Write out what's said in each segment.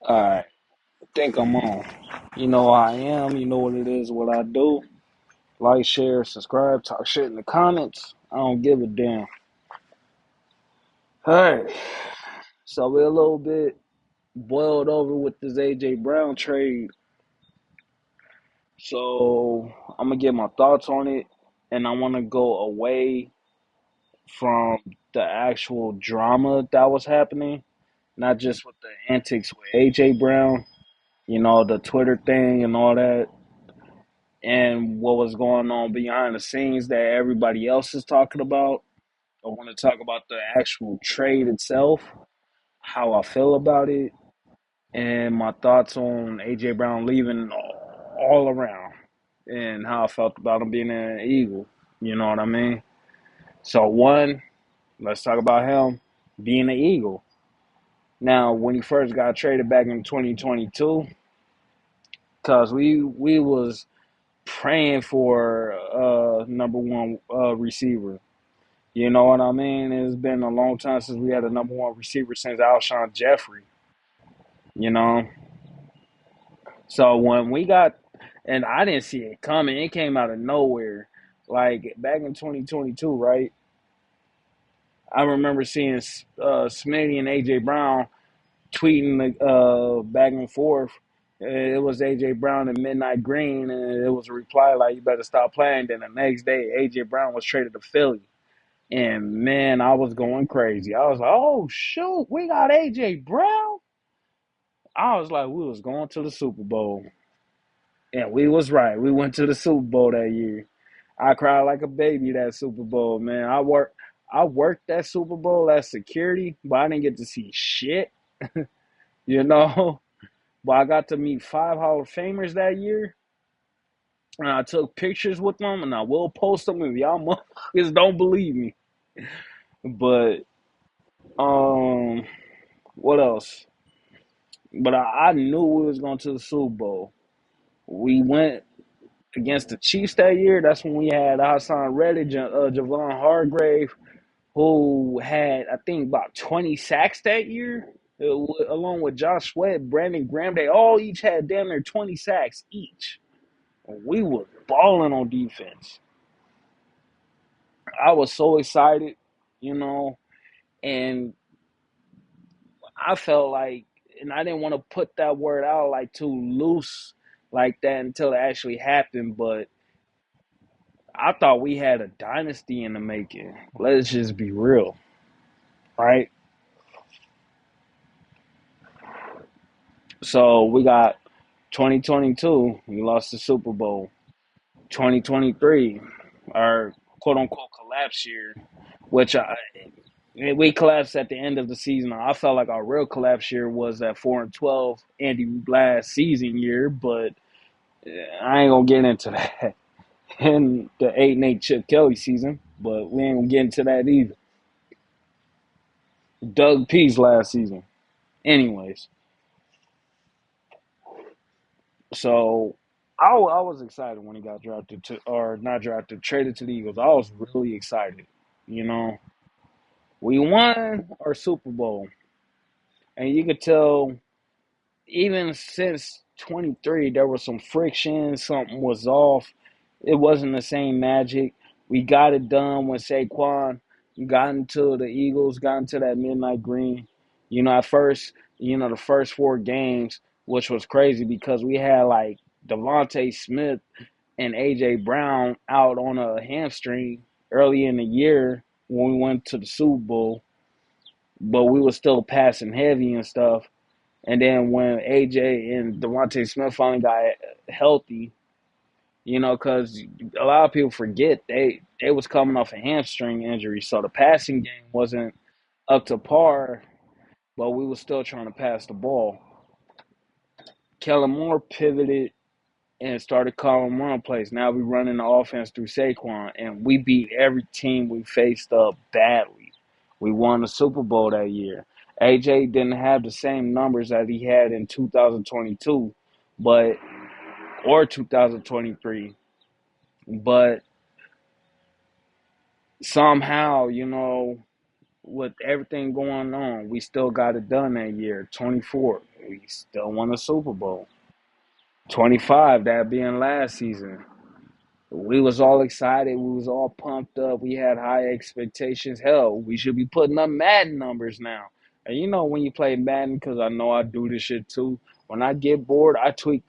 Alright, think I'm on. You know who I am, you know what it is, what I do. Like, share, subscribe, talk shit in the comments. I don't give a damn. Alright, so we're a little bit boiled over with this AJ Brown trade. So I'm gonna get my thoughts on it, and I wanna go away from the actual drama that was happening, not just with the antics with AJ Brown, the Twitter thing and all that, and what was going on behind the scenes that everybody else is talking about. I want to talk about the actual trade itself, how I feel about it, and my thoughts on AJ Brown leaving all around, and how I felt about him being an Eagle. You know what I mean? So one, let's talk about him being an Eagle. Now, when he first got traded back in 2022, because we was praying for number one receiver. You know what I mean? It's been a long time since we had a number one receiver since Alshon Jeffrey. You know, so when we got, and I didn't see it coming. It came out of nowhere. Like back in 2022, right? I remember seeing Smitty and AJ Brown tweeting back and forth. It was AJ Brown and Midnight Green, and it was a reply like, "You better stop playing." Then the next day, AJ Brown was traded to Philly. And man, I was going crazy. I was like, "Oh shoot, we got AJ Brown." I was like, we was going to the Super Bowl, and we was right. We went to the Super Bowl that year. I cried like a baby that Super Bowl, man. I worked that Super Bowl as security, but I didn't get to see shit, you know. But I got to meet 5 Hall of Famers that year, and I took pictures with them, and I will post them if y'all motherfuckers don't believe me. But um, what else? But I knew we was going to the Super Bowl. We went against the Chiefs that year. That's when we had Hassan Reddick, Javon Hargrave, who had I think about 20 sacks that year, along with Josh Sweat, Brandon Graham. They all each had damn near 20 sacks each. We were balling on defense. I was so excited, you know, and I felt like, and I didn't want to put that word out like too loose like that until it actually happened, but I thought we had a dynasty in the making. Let's just be real, right? So we got 2022, we lost the Super Bowl. 2023, our quote unquote collapse year, which we collapsed at the end of the season. I felt like our real collapse year was that 4-12 Andy last season year, but I ain't gonna get into that. And the 8-8 Chip Kelly season, but we ain't gonna get into that either. Doug Pease last season. Anyways, so I was excited when he got drafted to, or not drafted, traded to the Eagles. I was really excited. You know, we won our Super Bowl, and you could tell even since 23, there was some friction. Something was off. It wasn't the same magic. We got it done when Saquon got into the Eagles, got into that midnight green. At first, the first 4 games, which was crazy because we had like Devontae Smith and AJ Brown out on a hamstring early in the year when we went to the Super Bowl, but we were still passing heavy and stuff. And then when AJ and Devontae Smith finally got healthy, because a lot of people forget they was coming off a hamstring injury, so the passing game wasn't up to par, but we were still trying to pass the ball. Kellen Moore pivoted and started calling run plays. Now we running the offense through Saquon, and we beat every team we faced up badly. We won the Super Bowl that year. AJ didn't have the same numbers that he had in 2022, but or 2023, but somehow, with everything going on, we still got it done that year, 24. we still won a Super Bowl. 25, that being last season. We was all excited. We was all pumped up. We had high expectations. Hell, we should be putting up Madden numbers now. And you know when you play Madden, because I know I do this shit too. When I get bored, I tweak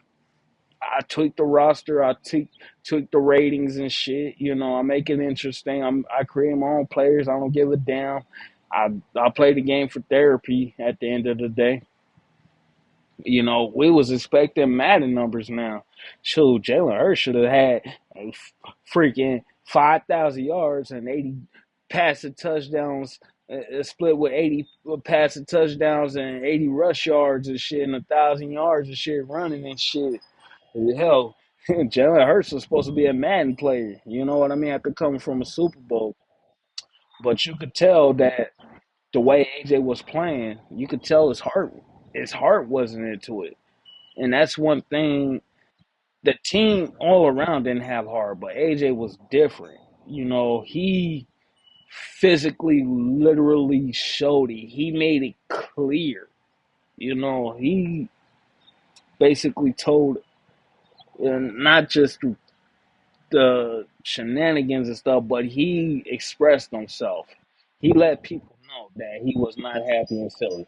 the roster. I tweak the ratings and shit. You know, I make it interesting. I create my own players. I don't give a damn. I play the game for therapy. At the end of the day, you know, we was expecting Madden numbers now. Shoot, Jalen Hurts should have had a freaking 5,000 yards and 80 passing touchdowns, split with 80 passing touchdowns and 80 rush yards and shit, and 1,000 yards and shit running and shit. Hell, Jalen Hurts was supposed to be a Madden player. You know what I mean? After coming from a Super Bowl, but you could tell that the way AJ was playing, you could tell his heart wasn't into it. And that's one thing. The team all around didn't have heart, but AJ was different. You know, he physically, literally showed it. He made it clear. You know, he basically told, not just the shenanigans and stuff, but he expressed himself. He let people know that he was not happy in Philly.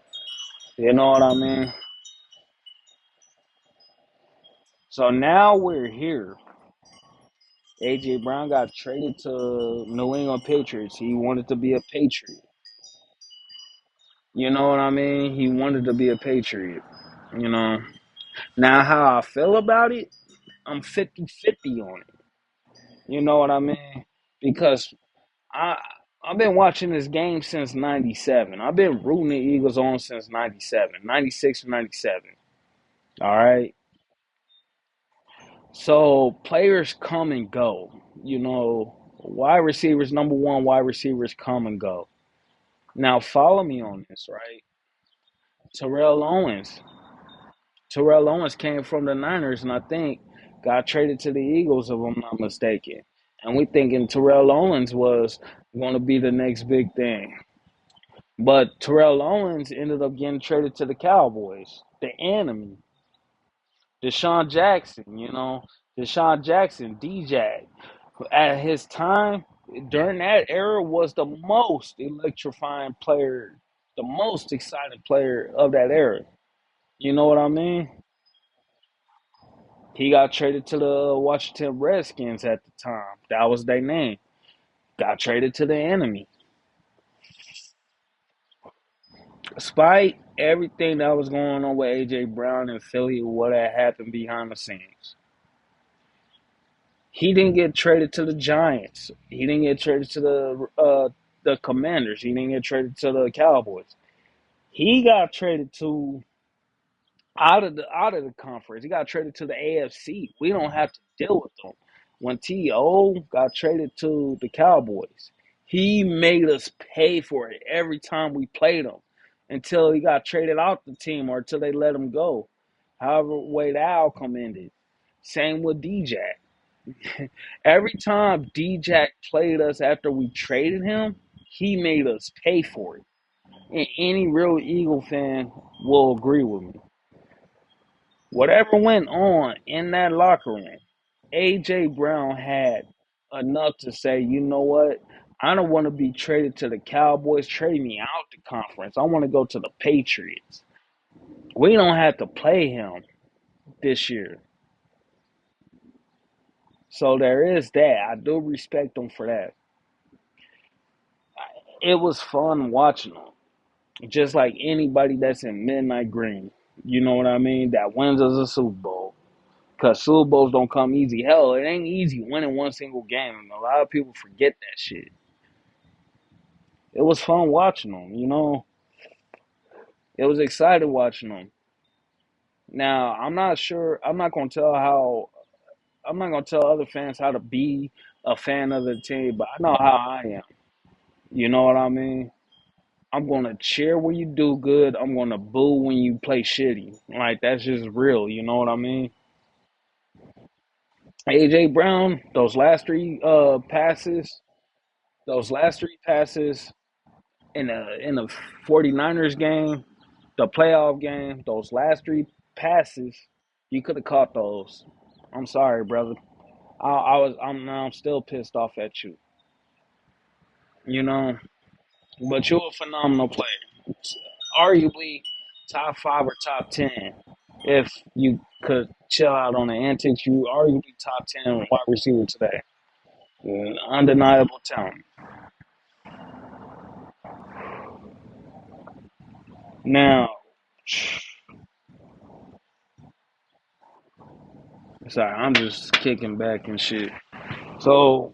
You know what I mean? So now we're here. AJ Brown got traded to New England Patriots. He wanted to be a Patriot. You know what I mean? He wanted to be a Patriot. You know. Now how I feel about it, I'm 50-50 on it. You know what I mean? Because I I've been watching this game since 97. I've been rooting the Eagles on since 97, 96 or 97. All right. So players come and go. You know, wide receivers, number one, wide receivers come and go. Now follow me on this, right? Terrell Owens. Terrell Owens came from the Niners and I think got traded to the Eagles if I'm not mistaken. And we thinking Terrell Owens was going to be the next big thing. But Terrell Owens ended up getting traded to the Cowboys, the enemy. Deshaun Jackson, you know, Deshaun Jackson, DJ, at his time, during that era, was the most electrifying player, the most exciting player of that era. You know what I mean? He got traded to the Washington Redskins at the time. That was their name. Got traded to the enemy. Despite everything that was going on with AJ Brown and Philly, what had happened behind the scenes, he didn't get traded to the Giants. He didn't get traded to the Commanders. He didn't get traded to the Cowboys. He got traded to out of the conference. He got traded to the AFC. We don't have to deal with them. When T.O. got traded to the Cowboys, he made us pay for it every time we played him until he got traded out the team or until they let him go. However way the outcome ended. Same with D-Jack. Every time D-Jack played us after we traded him, he made us pay for it. And any real Eagle fan will agree with me. Whatever went on in that locker room, AJ Brown had enough to say, you know what? I don't want to be traded to the Cowboys. Trade me out the conference. I want to go to the Patriots. We don't have to play him this year. So there is that. I do respect him for that. It was fun watching him. Just like anybody that's in Midnight Green. You know what I mean? That wins us a Super Bowl. Because Super Bowls don't come easy. Hell, it ain't easy winning one single game. And a lot of people forget that shit. It was fun watching them, you know. It was exciting watching them. Now, I'm not sure. I'm not gonna tell other fans how to be a fan of the team, but I know how I am. You know what I mean? I'm gonna cheer when you do good. I'm gonna boo when you play shitty. Like that's just real. You know what I mean? AJ Brown, those last three passes in the 49ers game. The playoff game, those last three passes, you could have caught those. I'm sorry, brother. I'm still pissed off at you. You know, but you're a phenomenal player. Arguably top five or top 10. If you could chill out on the antics, you arguably top 10 wide receiver today. Undeniable talent. Now, sorry, I'm just kicking back and shit. So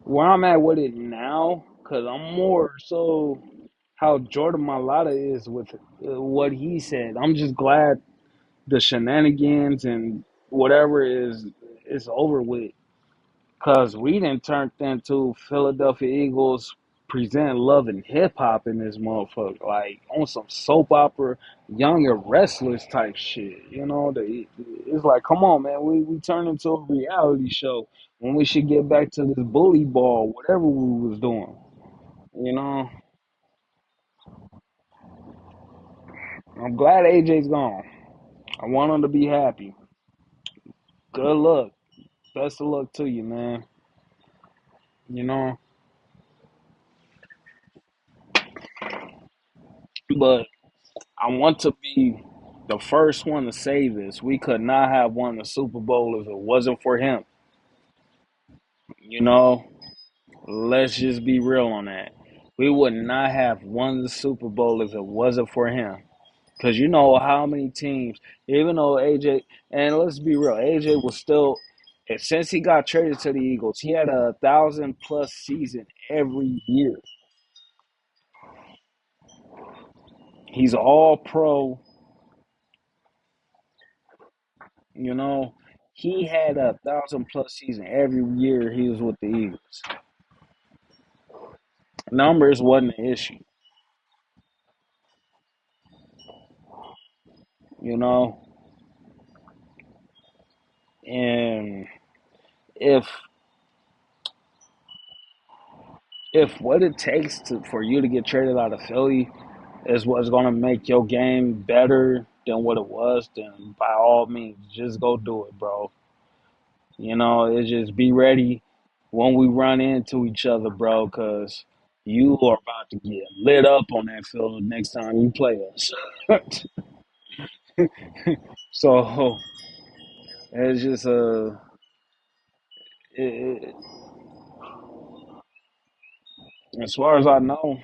where I'm at with it now, because I'm more so how Jordan Mailata is with what he said. I'm just glad the shenanigans and whatever is over with. Cause we didn't turn into Philadelphia Eagles present love and hip hop in this motherfucker, like on some soap opera, younger wrestlers type shit. It's like, come on, man, we turned into a reality show when we should get back to this bully ball, whatever we was doing. You know, I'm glad AJ's gone. I want him to be happy. Good luck, best of luck to you, man. You know, but I want to be the first one to say this. We could not have won the Super Bowl if it wasn't for him. You know, let's just be real on that. We would not have won the Super Bowl if it wasn't for him. Because you know how many teams, even though AJ, and let's be real, AJ was still, since he got traded to the Eagles, he had 1,000+ season every year. He's all pro. You know, he had 1,000+ season every year he was with the Eagles. Numbers wasn't an issue, you know. And if what it takes for you to get traded out of Philly is what's going to make your game better than what it was, then by all means, just go do it, bro. It's just be ready when we run into each other, bro, because you are about to get lit up on that field next time you play us. So it's just it, as far as I know,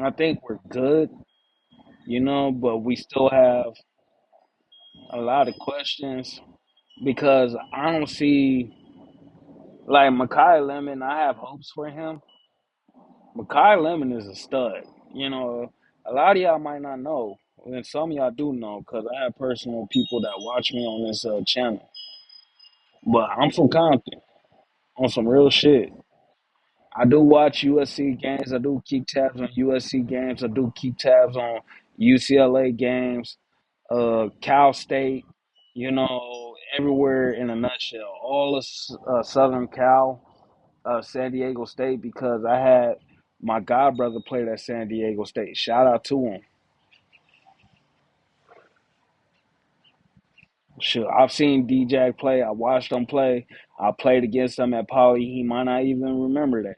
I think we're good, but we still have a lot of questions because I don't see like Makai Lemon. I have hopes for him. Makai Lemon is a stud. A lot of y'all might not know, and some of y'all do know because I have personal people that watch me on this channel. But I'm from Compton on some real shit. I do watch USC games. I do keep tabs on USC games. I do keep tabs on UCLA games, Cal State, everywhere in a nutshell. All of Southern Cal, San Diego State, because I had my god brother played at San Diego State. Shout out to him. Sure, I've seen DJ play. I watched him play. I played against him at Poly. He might not even remember that,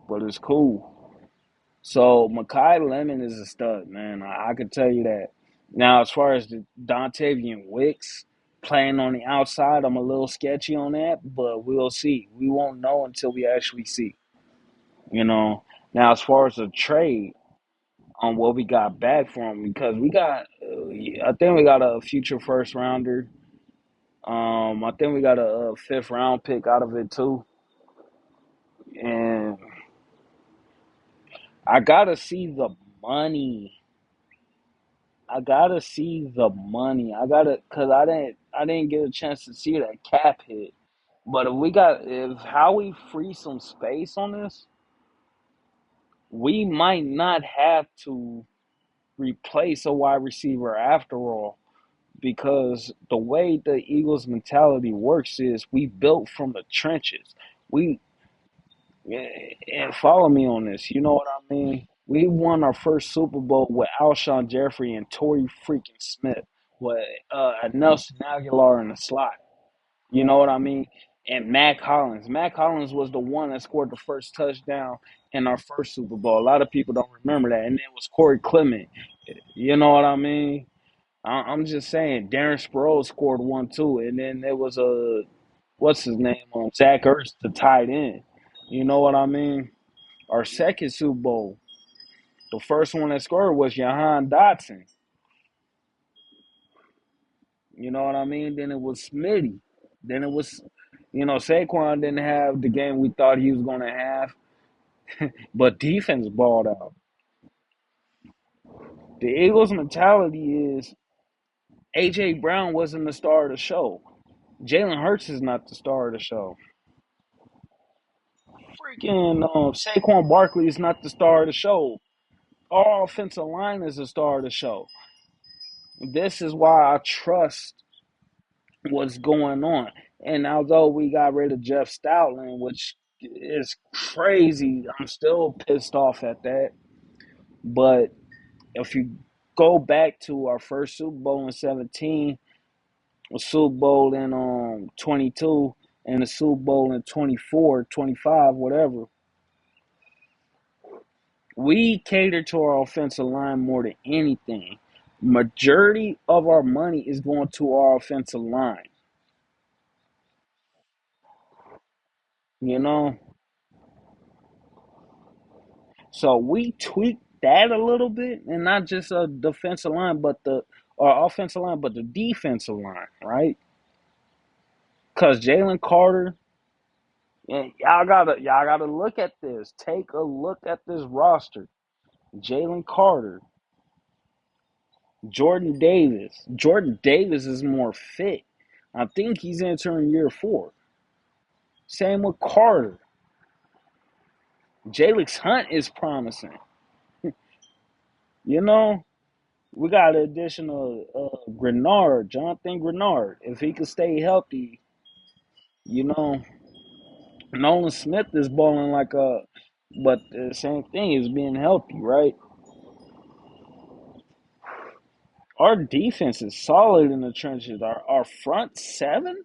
but it's cool. So Makai Lemon is a stud, man. I could tell you that. Now, as far as the Dontavian Wicks playing on the outside, I'm a little sketchy on that, but we'll see. We won't know until we actually see. You know. Now, as far as the trade on what we got back from, because I think we got a future first rounder. I think we got a fifth round pick out of it too, and I gotta see the money. I gotta see the money. Cause I didn't get a chance to see that cap hit. But if how we free some space on this, we might not have to replace a wide receiver after all. Because the way the Eagles mentality works is we built from the trenches. We And follow me on this. You know what I mean? We won our first Super Bowl with Alshon Jeffrey and Torrey freaking Smith with Nelson Aguilar in the slot. You know what I mean? And Mac Hollins. Mac Hollins was the one that scored the first touchdown in our first Super Bowl. A lot of people don't remember that. And it was Corey Clement. You know what I mean? I'm just saying. Darren Sproles scored one too, and then there was a what's his name on Zach Ertz, the tight end. You know what I mean? Our second Super Bowl, the first one that scored was Jahan Dotson. You know what I mean? Then it was Smitty. Then it was, Saquon didn't have the game we thought he was going to have, but defense balled out. The Eagles' mentality is A.J. Brown wasn't the star of the show. Jalen Hurts is not the star of the show. Freaking Saquon Barkley is not the star of the show. Our offensive line is the star of the show. This is why I trust what's going on. And although we got rid of Jeff Stoutland, which is crazy, I'm still pissed off at that. But if you go back to our first Super Bowl in 17, a Super Bowl in 22, and a Super Bowl in 24, 25, whatever, we cater to our offensive line more than anything. Majority of our money is going to our offensive line. You know, so we tweaked that a little bit, and not just a defensive line, but the or offensive line, but the defensive line, right? Because Jalen Carter, and y'all gotta look at this. Take a look at this roster. Jalen Carter, Jordan Davis. Jordan Davis is more fit. I think he's entering year 4. Same with Carter. Jalen Hunt is promising. You know, we got an additional Grenard, Jonathan Grenard. If he could stay healthy, you know, Nolan Smith is balling like a, but the same thing is being healthy, right? Our defense is solid in the trenches. Our front seven,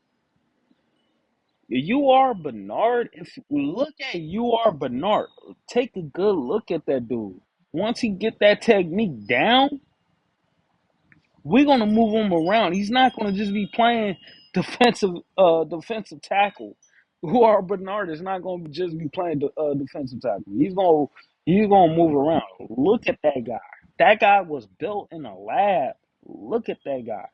UR Bernard. If you look at UR Bernard, take a good look at that dude. Once he get that technique down, we're gonna move him around. He's not gonna just be playing defensive tackle. UR Bernard is not gonna just be playing defensive tackle. He's gonna move around. Look at that guy. That guy was built in a lab. Look at that guy.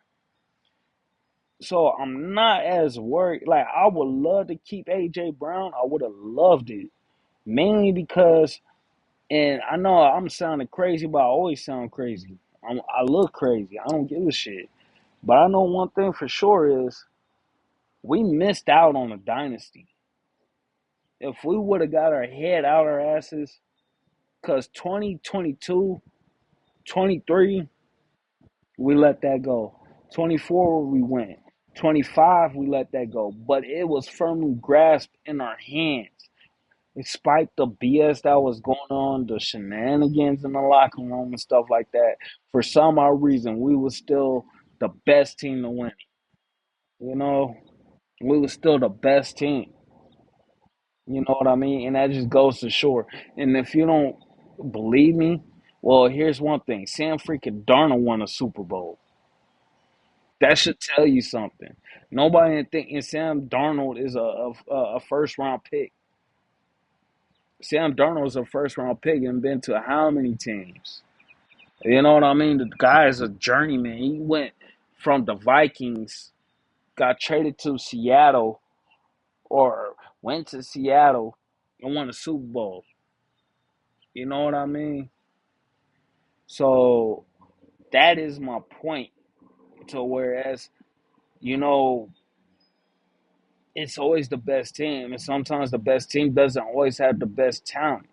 So I'm not as worried. Like I would love to keep AJ Brown. I would have loved it. Mainly because, and I know I'm sounding crazy, but I always sound crazy. I look crazy. I don't give a shit. But I know one thing for sure is we missed out on a dynasty. If we would have got our head out our asses, because 2022, 23, we let that go. 24, we went. 25, we let that go. But it was firmly grasped in our hands. Despite the BS that was going on, the shenanigans in the locker room and stuff like that, for some odd reason, we were still the best team to win. You know, we were still the best team. You know what I mean? And that just goes to show. And if you don't believe me, well, here's one thing: Sam freaking Darnold won a Super Bowl. That should tell you something. Nobody thinking Sam Darnold is a first round pick. Sam Darnold is a first round pick and been to how many teams? You know what I mean? The guy is a journeyman. He went from the Vikings, got traded to Seattle, or went to Seattle and won a Super Bowl. You know what I mean? So that is my point. So whereas, you know, it's always the best team, and sometimes the best team doesn't always have the best talent.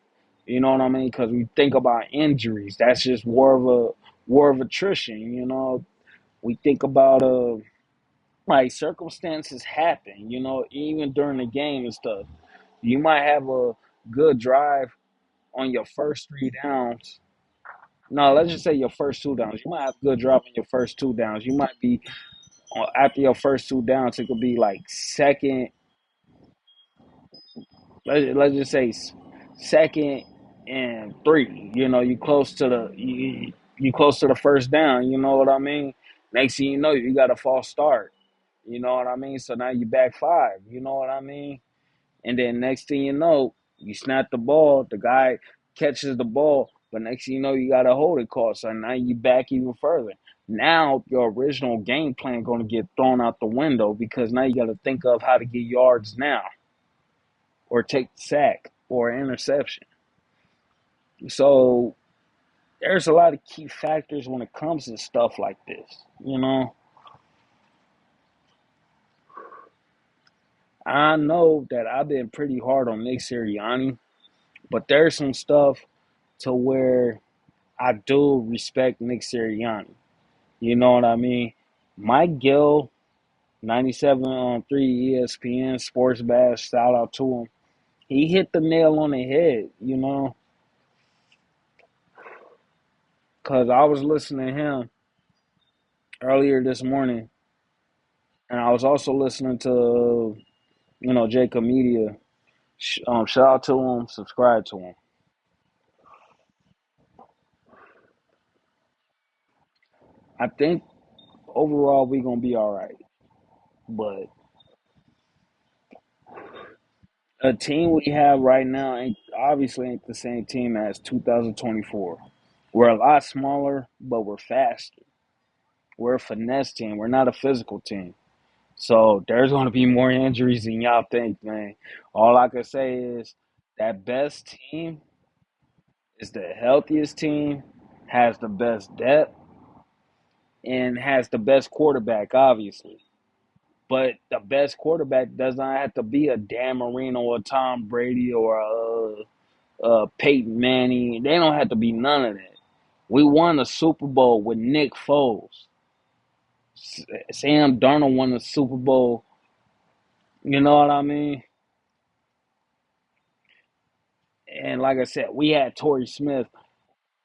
You know what I mean? Because we think about injuries. That's just war of attrition. You know, we think about like circumstances happen. You know, even during the game and stuff. You might have good drive on your first 3 downs. No, let's just say your first 2 downs. You might have good drive on your first 2 downs. You might be after your first 2 downs. It could be like second. Let's just say second and 3. You know, you close to the first down. You know what I mean? Next thing you know, you got a false start. You know what I mean? So now you back 5. You know what I mean? And then next thing you know, you snap the ball. The guy catches the ball, but next thing you know, you got a hold it call. So now you back even further. Now your original game plan going to get thrown out the window because now you got to think of how to get yards now, or take the sack or interception. So there's a lot of key factors when it comes to stuff like this. You know, I know that I've been pretty hard on Nick Sirianni, but there's some stuff to where I do respect Nick Sirianni. You know what I mean? Mike Gill, 97 on 3 ESPN Sports Bash, shout out to him. He hit the nail on the head, you know, because I was listening to him earlier this morning, and I was also listening to, Jacob Media. Shout out to him, subscribe to him. I think overall we gonna be all right, but a team we have right now ain't obviously ain't the same team as 2024. We're a lot smaller, but we're faster. We're a finesse team. We're not a physical team. So there's going to be more injuries than y'all think, man. All I can say is that best team is the healthiest team, has the best depth, and has the best quarterback, obviously. But the best quarterback does not have to be a Dan Marino or Tom Brady or Peyton Manning. They don't have to be none of that. We won a Super Bowl with Nick Foles. Sam Darnold won the Super Bowl. You know what I mean? And like I said, we had Torrey Smith,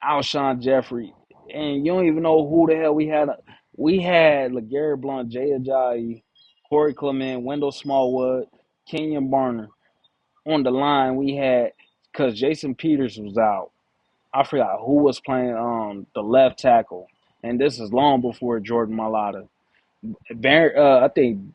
Alshon Jeffrey, and you don't even know who the hell we had. We had LeGarrette Blount, Jay Ajayi, Corey Clement, Wendell Smallwood, Kenyon Barner. On the line, we had, because Jason Peters was out. I forgot who was playing the left tackle, and this is long before Jordan Mailata. I think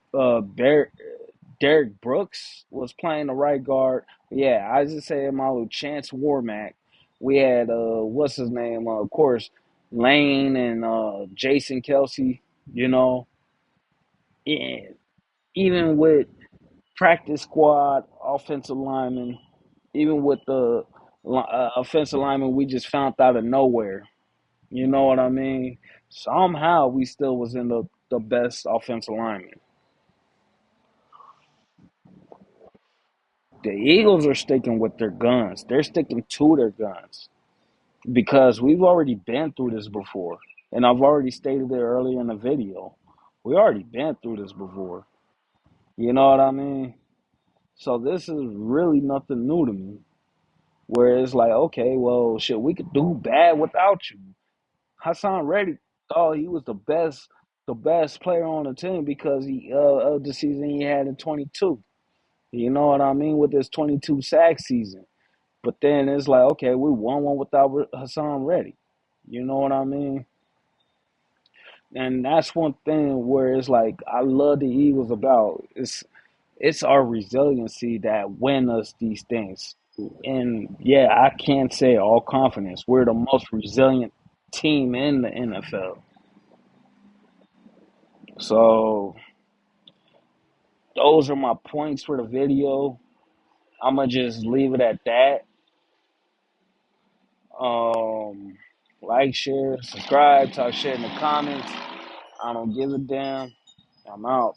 Derek Brooks was playing the right guard. Yeah, I just say my little Chance Warmack. We had what's his name? Of course, Lane and Jason Kelsey. You know, and even with practice squad offensive linemen, even with the offensive linemen we just found out of nowhere. You know what I mean? Somehow we still was in the best offensive lineman. The Eagles are sticking with their guns. They're sticking to their guns because we've already been through this before. And I've already stated it earlier in the video. We already been through this before. You know what I mean? So this is really nothing new to me. Where it's like, okay, well, shit, we could do bad without you. Hassan Reddick thought he was the best player on the team because of the season he had in 22. You know what I mean? With his 22 sack season. But then it's like, okay, we won one without Hassan Reddick. You know what I mean? And that's one thing where it's like I love the Eagles about it's our resiliency that win us these things. And yeah, I can't say all confidence. We're the most resilient team in the NFL. So those are my points for the video. I'm gonna just leave it at that. Um, like, share, subscribe, talk shit in the comments. I don't give a damn. I'm out.